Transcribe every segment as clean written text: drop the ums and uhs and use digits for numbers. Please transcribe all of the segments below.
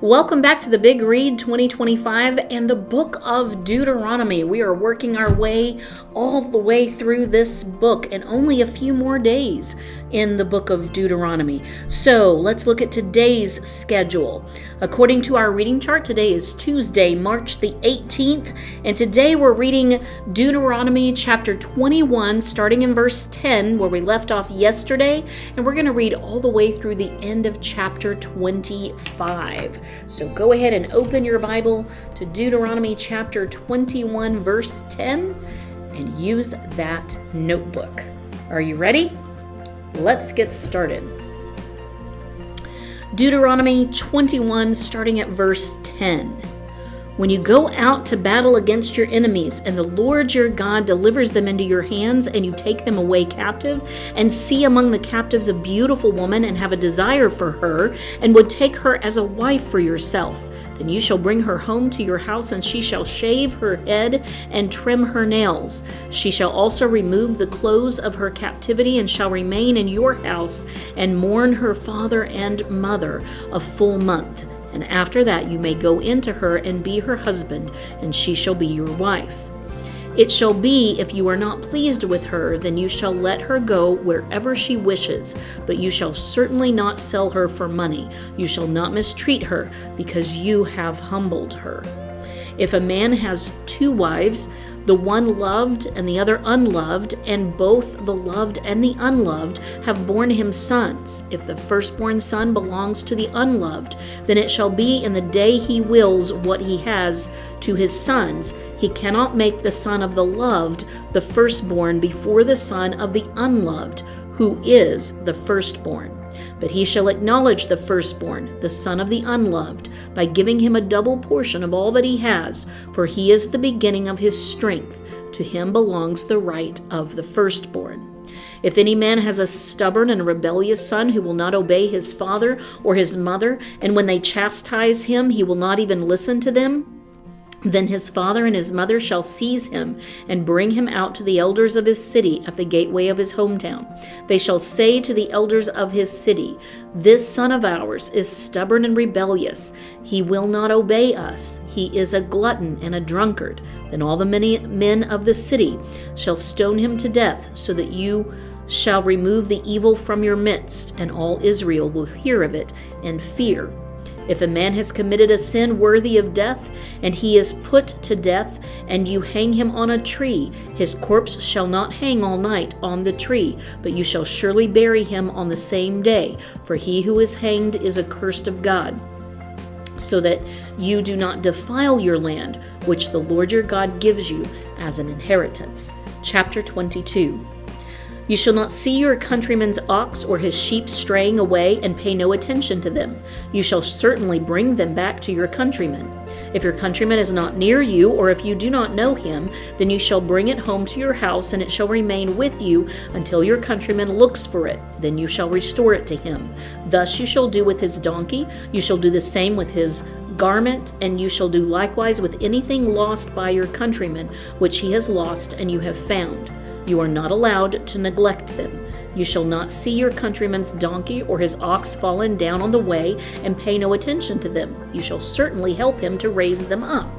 Welcome back to the Big Read 2025 and the book of Deuteronomy. We are working our way all the way through this book and only a few more days in the book of Deuteronomy. So let's look at today's schedule. According to our reading chart, today is Tuesday, March the 18th, and today we're reading Deuteronomy chapter 21, starting in verse 10, where we left off yesterday, and we're going to read all the way through the end of chapter 25. So go ahead and open your Bible to Deuteronomy chapter 21, verse 10, and use that notebook. Are you ready? Let's get started. Deuteronomy 21, starting at verse 10. When you go out to battle against your enemies, and the Lord your God delivers them into your hands, and you take them away captive, and see among the captives a beautiful woman, and have a desire for her, and would take her as a wife for yourself, then you shall bring her home to your house, and she shall shave her head and trim her nails. She shall also remove the clothes of her captivity, and shall remain in your house, and mourn her father and mother a full month. And after that you may go into her and be her husband, and she shall be your wife. It shall be, if you are not pleased with her, then you shall let her go wherever she wishes, but you shall certainly not sell her for money. You shall not mistreat her, because you have humbled her. If a man has two wives, the one loved and the other unloved, and both the loved and the unloved have borne him sons. If the firstborn son belongs to the unloved, then it shall be in the day he wills what he has to his sons. He cannot make the son of the loved the firstborn before the son of the unloved, who is the firstborn. But he shall acknowledge the firstborn, the son of the unloved, by giving him a double portion of all that he has, for he is the beginning of his strength. To him belongs the right of the firstborn. If any man has a stubborn and rebellious son who will not obey his father or his mother, and when they chastise him, he will not even listen to them, then his father and his mother shall seize him and bring him out to the elders of his city at the gateway of his hometown. They shall say to the elders of his city, "This son of ours is stubborn and rebellious. He will not obey us. He is a glutton and a drunkard." Then all the many men of the city shall stone him to death, so that you shall remove the evil from your midst, and all Israel will hear of it and fear. If a man has committed a sin worthy of death, and he is put to death, and you hang him on a tree, his corpse shall not hang all night on the tree, but you shall surely bury him on the same day, for he who is hanged is accursed of God, so that you do not defile your land, which the Lord your God gives you as an inheritance. Chapter 22. You shall not see your countryman's ox or his sheep straying away, and pay no attention to them. You shall certainly bring them back to your countryman. If your countryman is not near you, or if you do not know him, then you shall bring it home to your house, and it shall remain with you until your countryman looks for it. Then you shall restore it to him. Thus you shall do with his donkey. You shall do the same with his garment, and you shall do likewise with anything lost by your countryman, which he has lost and you have found. You are not allowed to neglect them. You shall not see your countryman's donkey or his ox fallen down on the way, and pay no attention to them. You shall certainly help him to raise them up.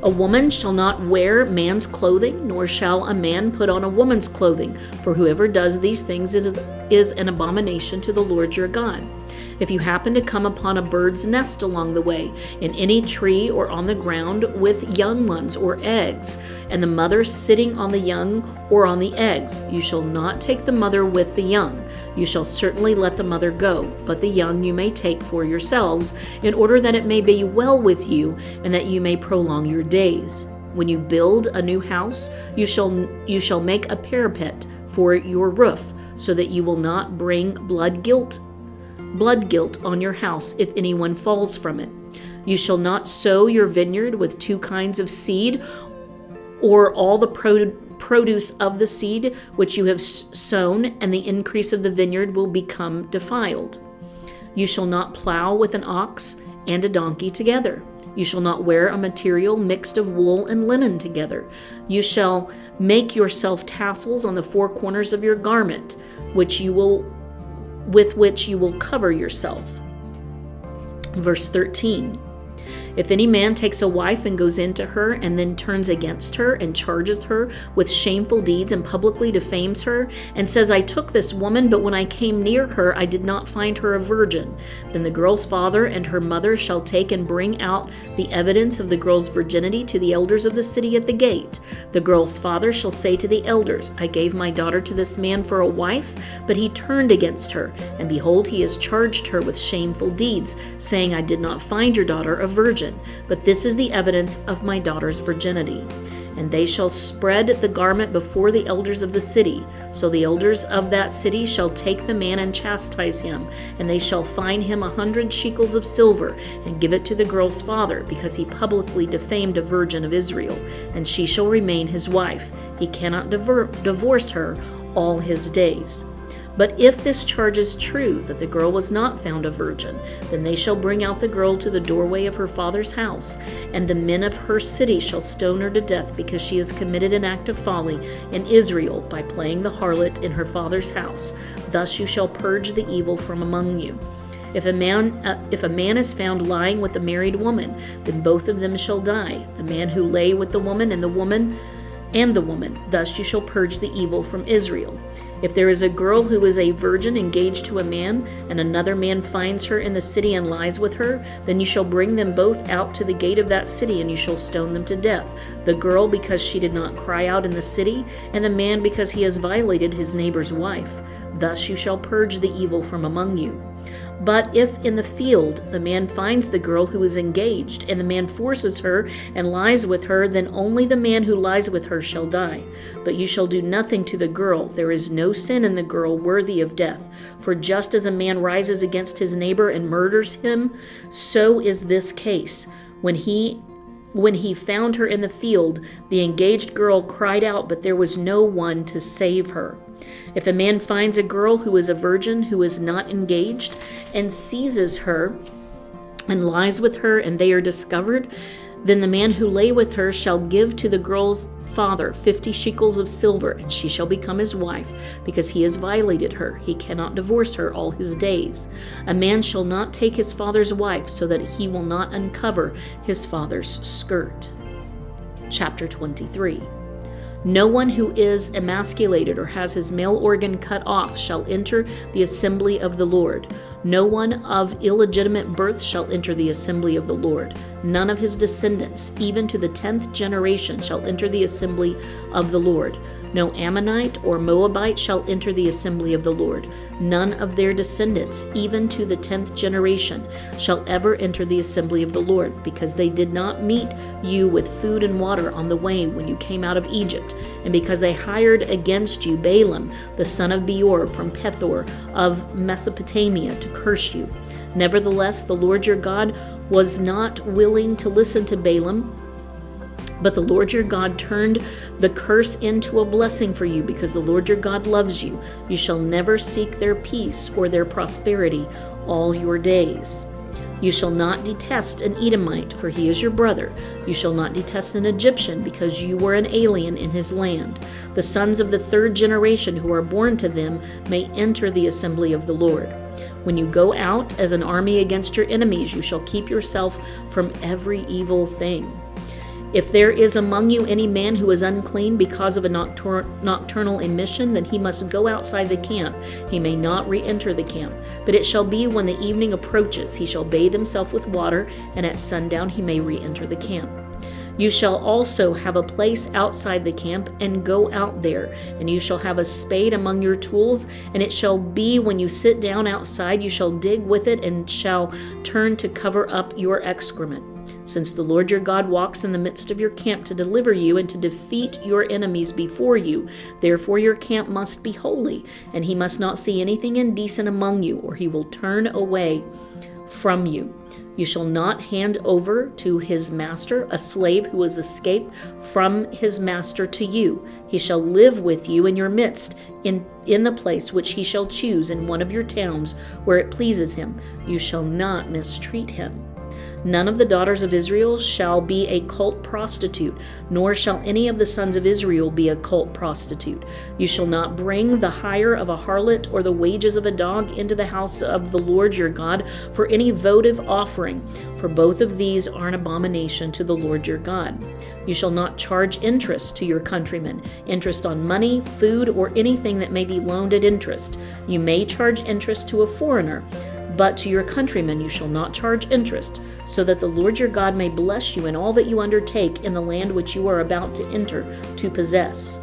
A woman shall not wear man's clothing, nor shall a man put on a woman's clothing, for whoever does these things is an abomination to the Lord your God. If you happen to come upon a bird's nest along the way, in any tree or on the ground with young ones or eggs, and the mother sitting on the young or on the eggs, you shall not take the mother with the young. You shall certainly let the mother go, but the young you may take for yourselves, in order that it may be well with you, and that you may prolong your days. When you build a new house, you shall make a parapet for your roof, so that you will not bring blood guilt on your house if anyone falls from it. You shall not sow your vineyard with two kinds of seed, or all the produce of the seed which you have sown, and the increase of the vineyard will become defiled. You shall not plow with an ox and a donkey together. You shall not wear a material mixed of wool and linen together. You shall make yourself tassels on the four corners of your garment, with which you will cover yourself. Verse 13. If any man takes a wife and goes into her and then turns against her and charges her with shameful deeds and publicly defames her and says, I took this woman, but when I came near her, I did not find her a virgin, then the girl's father and her mother shall take and bring out the evidence of the girl's virginity to the elders of the city at the gate. The girl's father shall say to the elders, I gave my daughter to this man for a wife, but he turned against her, and behold, he has charged her with shameful deeds, saying, I did not find your daughter a virgin. But this is the evidence of my daughter's virginity. And they shall spread the garment before the elders of the city. So the elders of that city shall take the man and chastise him, and they shall fine him 100 shekels of silver, and give it to the girl's father, because he publicly defamed a virgin of Israel, and she shall remain his wife. He cannot divorce her all his days. But if this charge is true, that the girl was not found a virgin, then they shall bring out the girl to the doorway of her father's house, and the men of her city shall stone her to death, because she has committed an act of folly in Israel by playing the harlot in her father's house. Thus you shall purge the evil from among you. If a man is found lying with a married woman, then both of them shall die, the man who lay with the woman and the woman. Thus you shall purge the evil from Israel. If there is a girl who is a virgin engaged to a man, and another man finds her in the city and lies with her, then you shall bring them both out to the gate of that city, and you shall stone them to death, the girl because she did not cry out in the city, and the man because he has violated his neighbor's wife. Thus you shall purge the evil from among you. But if in the field the man finds the girl who is engaged, and the man forces her and lies with her, then only the man who lies with her shall die. But you shall do nothing to the girl. There is no sin in the girl worthy of death. For just as a man rises against his neighbor and murders him, so is this case. When he found her in the field, the engaged girl cried out, but there was no one to save her. If a man finds a girl who is a virgin, who is not engaged, and seizes her and lies with her, and they are discovered, then the man who lay with her shall give to the girl's father 50 shekels of silver, and she shall become his wife, because he has violated her. He cannot divorce her all his days. A man shall not take his father's wife, so that he will not uncover his father's skirt. Chapter 23. No one who is emasculated or has his male organ cut off shall enter the assembly of the Lord. No one of illegitimate birth shall enter the assembly of the Lord. None of his descendants, even to the 10th generation, shall enter the assembly of the Lord. No Ammonite or Moabite shall enter the assembly of the Lord. None of their descendants, even to the 10th generation, shall ever enter the assembly of the Lord, because they did not meet you with food and water on the way when you came out of Egypt, and because they hired against you Balaam, the son of Beor, from Pethor of Mesopotamia, to curse you. Nevertheless, the Lord your God was not willing to listen to Balaam, but the Lord your God turned the curse into a blessing for you, because the Lord your God loves you. You shall never seek their peace or their prosperity all your days. You shall not detest an Edomite, for he is your brother. You shall not detest an Egyptian, because you were an alien in his land. The sons of the 3rd generation who are born to them may enter the assembly of the Lord. When you go out as an army against your enemies, you shall keep yourself from every evil thing. If there is among you any man who is unclean because of a nocturnal emission, then he must go outside the camp. He may not re-enter the camp. But it shall be when the evening approaches, he shall bathe himself with water, and at sundown he may re-enter the camp. You shall also have a place outside the camp, and go out there, and you shall have a spade among your tools, and it shall be when you sit down outside, you shall dig with it, and shall turn to cover up your excrement. Since the Lord your God walks in the midst of your camp to deliver you and to defeat your enemies before you, therefore your camp must be holy, and he must not see anything indecent among you, or he will turn away from you. You shall not hand over to his master a slave who has escaped from his master to you. He shall live with you in your midst, in the place which he shall choose in one of your towns where it pleases him. You shall not mistreat him. None of the daughters of Israel shall be a cult prostitute, nor shall any of the sons of Israel be a cult prostitute. You shall not bring the hire of a harlot or the wages of a dog into the house of the Lord your God for any votive offering, for both of these are an abomination to the Lord your God. You shall not charge interest to your countrymen, interest on money, food, or anything that may be loaned at interest. You may charge interest to a foreigner, but to your countrymen you shall not charge interest, so that the Lord your God may bless you in all that you undertake in the land which you are about to enter to possess.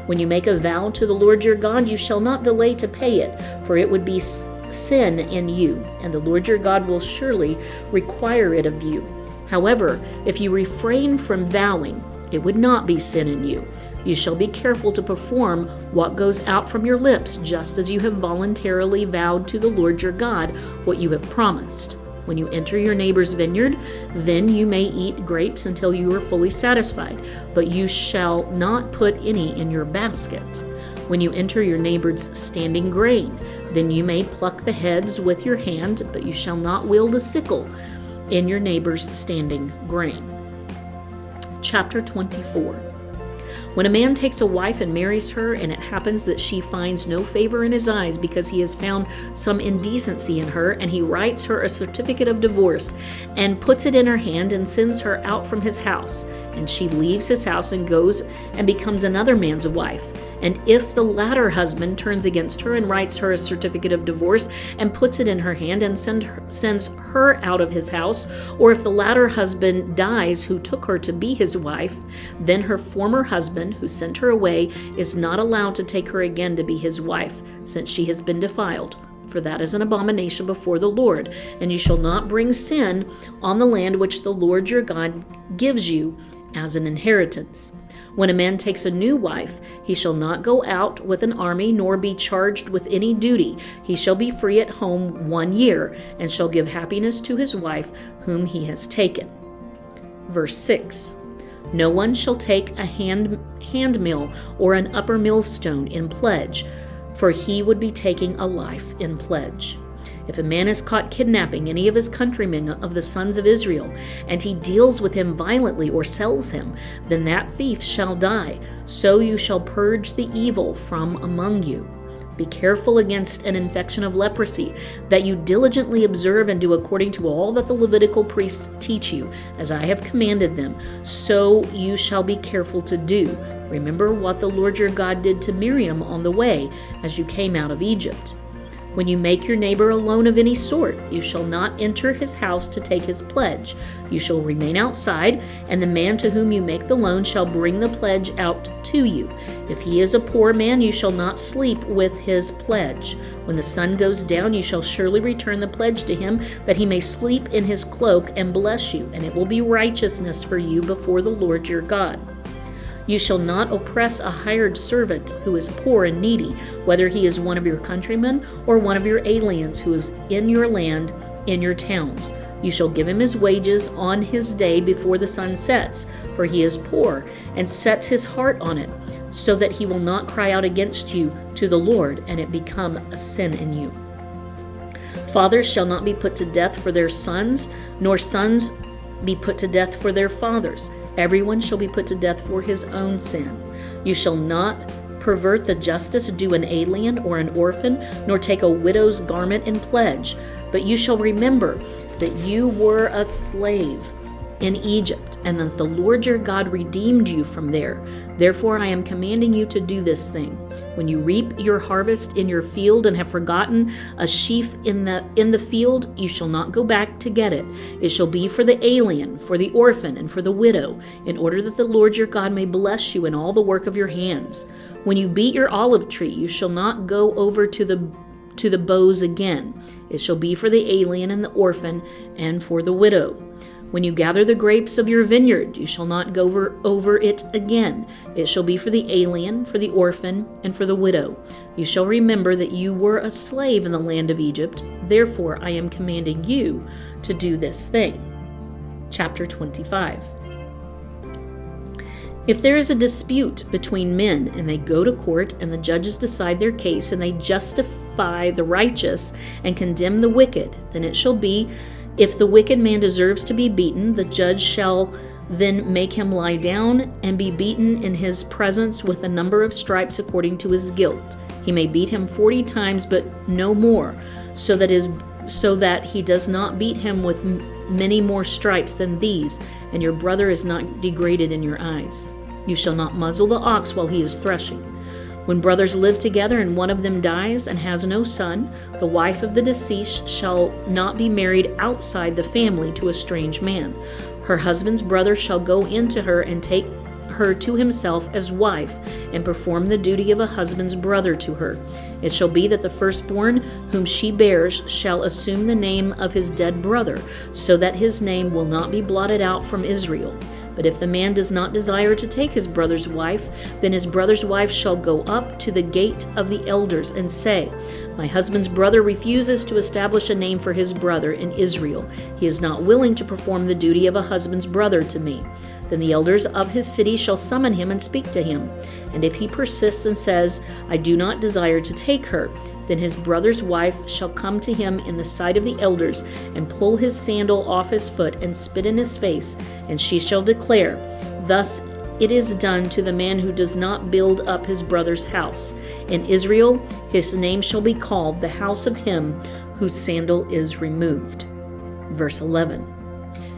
When you make a vow to the Lord your God, you shall not delay to pay it, for it would be sin in you, and the Lord your God will surely require it of you. However, if you refrain from vowing, it would not be sin in you. You shall be careful to perform what goes out from your lips, just as you have voluntarily vowed to the Lord your God what you have promised. When you enter your neighbor's vineyard, then you may eat grapes until you are fully satisfied, but you shall not put any in your basket. When you enter your neighbor's standing grain, then you may pluck the heads with your hand, but you shall not wield a sickle in your neighbor's standing grain. Chapter 24. When a man takes a wife and marries her, and it happens that she finds no favor in his eyes because he has found some indecency in her, and he writes her a certificate of divorce and puts it in her hand and sends her out from his house, and she leaves his house and goes and becomes another man's wife. And if the latter husband turns against her and writes her a certificate of divorce and puts it in her hand and sends her out of his house, or if the latter husband dies who took her to be his wife, then her former husband who sent her away is not allowed to take her again to be his wife, since she has been defiled. For that is an abomination before the Lord, and you shall not bring sin on the land which the Lord your God gives you as an inheritance. When a man takes a new wife, he shall not go out with an army, nor be charged with any duty. He shall be free at home 1 year, and shall give happiness to his wife whom he has taken. Verse 6. No one shall take a hand mill or an upper millstone in pledge, for he would be taking a life in pledge. If a man is caught kidnapping any of his countrymen of the sons of Israel, and he deals with him violently or sells him, then that thief shall die. So you shall purge the evil from among you. Be careful against an infection of leprosy, that you diligently observe and do according to all that the Levitical priests teach you, as I have commanded them. So you shall be careful to do. Remember what the Lord your God did to Miriam on the way as you came out of Egypt. When you make your neighbor a loan of any sort, you shall not enter his house to take his pledge. You shall remain outside, and the man to whom you make the loan shall bring the pledge out to you. If he is a poor man, you shall not sleep with his pledge. When the sun goes down, you shall surely return the pledge to him, that he may sleep in his cloak and bless you, and it will be righteousness for you before the Lord your God. You shall not oppress a hired servant who is poor and needy, whether he is one of your countrymen or one of your aliens who is in your land, in your towns. You shall give him his wages on his day before the sun sets, for he is poor and sets his heart on it, so that he will not cry out against you to the Lord, and it become a sin in you. Fathers shall not be put to death for their sons, nor sons be put to death for their fathers. Everyone shall be put to death for his own sin. You shall not pervert the justice due an alien or an orphan, nor take a widow's garment in pledge. But you shall remember that you were a slave in Egypt, and that the Lord your God redeemed you from there. Therefore I am commanding you to do this thing. When you reap your harvest in your field and have forgotten a sheaf in the field, you shall not go back to get it. It shall be for the alien, for the orphan, and for the widow, in order that the Lord your God may bless you in all the work of your hands. When you beat your olive tree, you shall not go over to the boughs again. It shall be for the alien and the orphan, and for the widow. When you gather the grapes of your vineyard, you shall not go over it again. It shall be for the alien, for the orphan, and for the widow. You shall remember that you were a slave in the land of Egypt. Therefore I am commanding you to do this thing. Chapter 25. If there is a dispute between men, and they go to court, and the judges decide their case, and they justify the righteous and condemn the wicked, then it shall be If the wicked man deserves to be beaten, the judge shall then make him lie down and be beaten in his presence with a number of stripes according to his guilt. He may beat him 40 times, but no more, so that he does not beat him with many more stripes than these, and your brother is not degraded in your eyes. You shall not muzzle the ox while he is threshing. When brothers live together and one of them dies and has no son, the wife of the deceased shall not be married outside the family to a strange man. Her husband's brother shall go into her and take her to himself as wife, and perform the duty of a husband's brother to her. It shall be that the firstborn whom she bears shall assume the name of his dead brother, so that his name will not be blotted out from Israel. But if the man does not desire to take his brother's wife, then his brother's wife shall go up to the gate of the elders and say, My husband's brother refuses to establish a name for his brother in Israel. He is not willing to perform the duty of a husband's brother to me. Then the elders of his city shall summon him and speak to him. And if he persists and says, I do not desire to take her, then his brother's wife shall come to him in the sight of the elders and pull his sandal off his foot and spit in his face, and she shall declare, Thus it is done to the man who does not build up his brother's house. In Israel his name shall be called the house of him whose sandal is removed. Verse 11.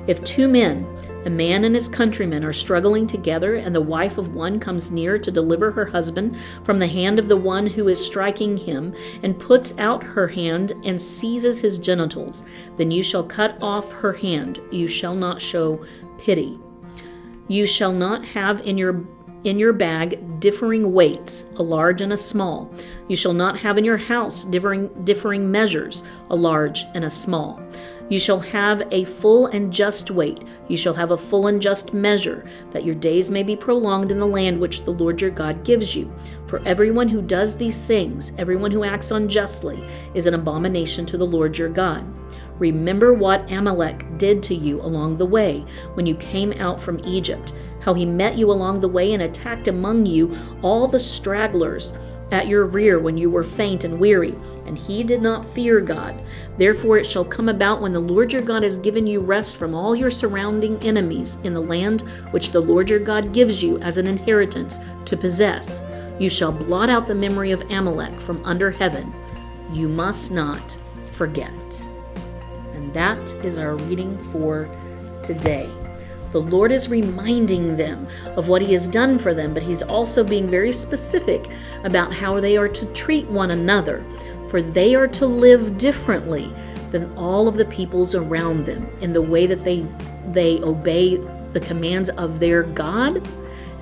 If two men, a man and his countrymen, are struggling together, and the wife of one comes near to deliver her husband from the hand of the one who is striking him, and puts out her hand and seizes his genitals, then you shall cut off her hand. You shall not show pity. You shall not have in your bag differing weights, a large and a small. You shall not have in your house differing measures, a large and a small. You shall have a full and just weight. You shall have a full and just measure, that your days may be prolonged in the land which the Lord your God gives you. For everyone who does these things, everyone who acts unjustly, is an abomination to the Lord your God. Remember what Amalek did to you along the way when you came out from Egypt, how he met you along the way and attacked among you all the stragglers at your rear when you were faint and weary, and he did not fear God. Therefore it shall come about when the Lord your God has given you rest from all your surrounding enemies in the land which the Lord your God gives you as an inheritance to possess, you shall blot out the memory of Amalek from under heaven. You must not forget. And that is our reading for today. The Lord is reminding them of what he has done for them, but he's also being very specific about how they are to treat one another, for they are to live differently than all of the peoples around them in the way that they obey the commands of their God,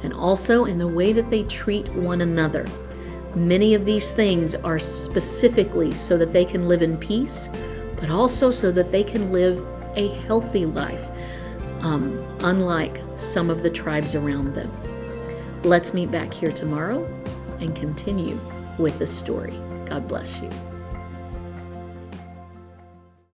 and also in the way that they treat one another. Many of these things are specifically so that they can live in peace, but also so that they can live a healthy life, unlike some of the tribes around them. Let's meet back here tomorrow and continue with the story. God bless you.